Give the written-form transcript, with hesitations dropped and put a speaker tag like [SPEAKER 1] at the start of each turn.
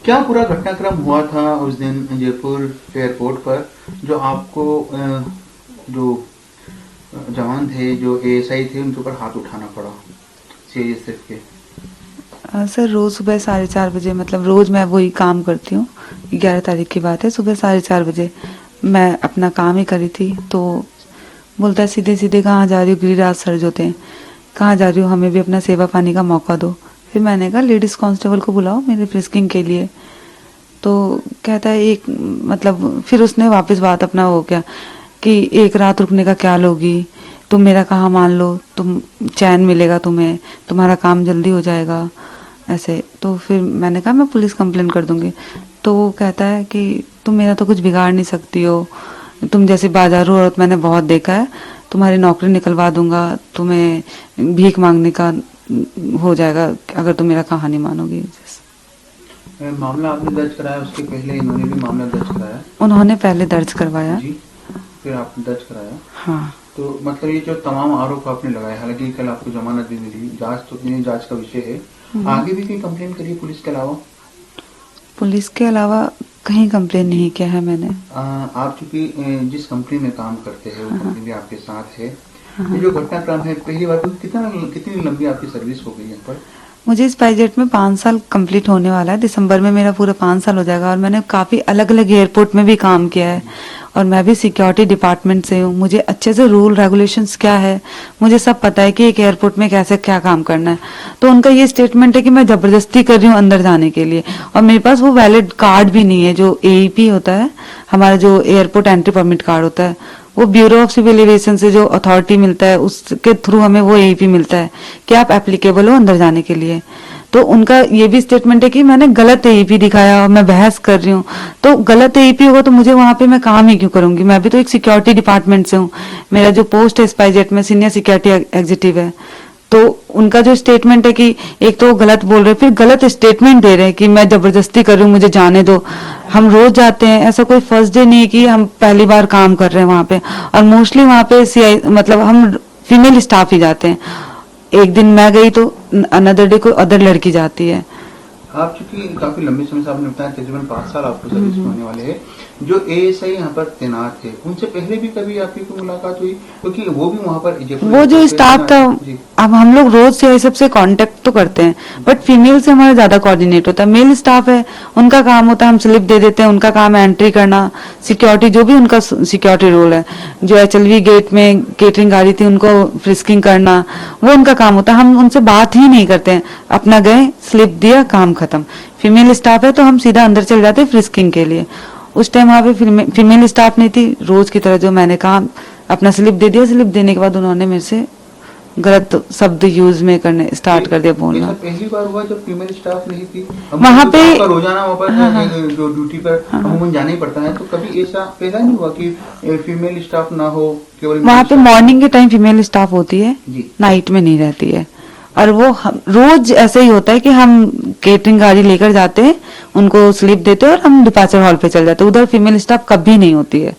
[SPEAKER 1] क्या पूरा घटनाक्रम हुआ था उस दिन जयपुर एयरपोर्ट पर, जो आपको जो जवान थे, जो एएसआई थे, उनके ऊपर हाथ उठाना पड़ा सीआईएसएफ के?
[SPEAKER 2] सर रोज़ सुबह 4:30 बजे, मतलब रोज़ मैं वही काम करती हूँ। 11 तारीख की बात है, सुबह 4:30 बजे मैं अपना काम ही करी थी, तो बोलता है सीधे सीधे कहाँ जा रही हो, गिरिराज सर जो थे, कहाँ जा रही हो, हमें भी अपना सेवा पानी का मौका दो। फिर मैंने कहा लेडीज़ कांस्टेबल को बुलाओ मेरे फ्रिस्किंग के लिए। तो कहता है एक, मतलब फिर उसने वापस बात अपना हो गया कि एक रात रुकने का क्या लोगी, तुम मेरा कहाँ मान लो, तुम चैन मिलेगा तुम्हें, तुम्हारा काम जल्दी हो जाएगा ऐसे। तो फिर मैंने कहा मैं पुलिस कंप्लेन कर दूंगी। तो वो कहता है कि तुम मेरा तो कुछ बिगाड़ नहीं सकती हो, तुम जैसी बाजारू औरत मैंने बहुत देखा है, तुम्हारी नौकरी निकलवा दूंगा, तुम्हें भीख मांगने का हो जाएगा अगर तुम मेरा कहानी मानोगी।
[SPEAKER 1] मामला आपने दर्ज कराया, उसके पहले इन्होंने भी मामला दर्ज कराया?
[SPEAKER 2] उन्होंने पहले दर्ज करवाया
[SPEAKER 1] जी, फिर आपने दर्ज कराया?
[SPEAKER 2] हाँ।
[SPEAKER 1] तो मतलब ये जो तमाम आरोप आपने लगाए, हालांकि कल आपको जमानत भी मिली, जांच तो जांच का विषय है, आगे भी कोई कंप्लेन करिए पुलिस के अलावा?
[SPEAKER 2] पुलिस के अलावा कहीं कंप्लेन नहीं किया है मैंने।
[SPEAKER 1] आप चूंकि जिस कंपनी में काम करते हैं वो कंपनी भी आपके साथ है, ये जो घटनाक्रम है, पहली बार कितनी लंबी आपकी सर्विस हो गई यहाँ पर?
[SPEAKER 2] मुझे स्पाइसजेट में 5 साल कंप्लीट होने वाला है, दिसंबर में मेरा पूरा 5 साल हो जाएगा। और मैंने काफ़ी अलग अलग एयरपोर्ट में भी काम किया है, और मैं भी सिक्योरिटी डिपार्टमेंट से हूँ। मुझे अच्छे से रूल रेगुलेशंस क्या है, मुझे सब पता है कि एक एयरपोर्ट में कैसे क्या काम करना है। तो उनका ये स्टेटमेंट है कि मैं ज़बरदस्ती कर रही हूँ अंदर जाने के लिए, और मेरे पास वो वैलिड कार्ड भी नहीं है। जो एईपी होता है, हमारा जो एयरपोर्ट एंट्री परमिट कार्ड होता है, वो ब्यूरो ऑफ सिविल एविएशन से जो अथॉरिटी मिलता है उसके थ्रू हमें वो एईपी मिलता है कि आप एप्लीकेबल हो अंदर जाने के लिए। तो उनका ये भी स्टेटमेंट है कि मैंने गलत एईपी दिखाया और मैं बहस कर रही हूँ। तो गलत एईपी होगा तो मुझे वहां पे मैं काम ही क्यों करूंगी? मैं भी तो एक सिक्योरिटी डिपार्टमेंट से हूँ। मेरा जो पोस्ट है स्पाइसजेट में सीनियर सिक्योरिटी एग्जीक्यूटिव है। तो उनका जो स्टेटमेंट है कि एक तो वो गलत बोल रहे, फिर गलत स्टेटमेंट दे रहे हैं कि मैं जबरदस्ती कर रही हूँ, मुझे जाने दो। हम रोज जाते हैं, ऐसा कोई फर्स्ट डे नहीं है कि हम पहली बार काम कर रहे हैं वहां पे। और मोस्टली वहां पे सीआई, मतलब हम फीमेल स्टाफ ही जाते हैं। एक दिन मैं गई तो अनदर डे कोई अदर लड़की जाती है।
[SPEAKER 1] आप चूंकि काफी लंबे समय से आपने बताया, तकरीबन 5 साल आपको सर्विस में होने वाले हैं, जो एएसआई यहाँ पर तैनात थे, उनसे पहले भी कभी आपकी कोई मुलाकात हुई? क्योंकि वो भी वहाँ पर
[SPEAKER 2] वो जो स्टाफ था, अब हम लोग रोज से सबसे कांटेक्ट तो करते हैं, बट फीमेल से हमारा ज्यादा कोऑर्डिनेट होता है। मेल स्टाफ है, उनका काम होता है हम स्लिप दे देते हैं, उनका काम है एंट्री करना, सिक्योरिटी जो भी उनका सिक्योरिटी रोल है। जो एचएलवी गेट में केटरिंग गाड़ी थी उनको फ्रिस्किंग करना, वो उनका काम होता है। हम उनसे बात ही नहीं करते हैं, अपना गए, स्लिप दिया, काम खत्म। फीमेल स्टाफ है तो हम सीधा अंदर चले जाते हैं फ्रिस्किंग के लिए। उस टाइम वहाँ पे फीमेल स्टाफ नहीं थी। रोज की तरह जो मैंने कहा, अपना स्लिप दे दिया, स्लिप देने के बाद उन्होंने मेरे से गलत शब्द यूज में करने स्टार्ट कर दिया बोलना।
[SPEAKER 1] पहली बार हुआ जब फीमेल स्टाफ नहीं थी
[SPEAKER 2] वहाँ पे?
[SPEAKER 1] रोजाना वहाँ पर जो ड्यूटी पर अमूमन जाना ही पड़ता है, तो कभी ऐसा पैदा नहीं हुआ कि फीमेल स्टाफ ना हो? केवल
[SPEAKER 2] वहाँ पे मॉर्निंग के टाइम फीमेल स्टाफ होती है, नाइट में नहीं रहती है। और वो रोज ऐसे ही होता है कि हम केटरिंग गाड़ी लेकर जाते हैं, उनको स्लिप देते हैं और हम डिपार्चर हॉल पे चल जाते हैं। उधर फीमेल स्टाफ कभी नहीं होती है।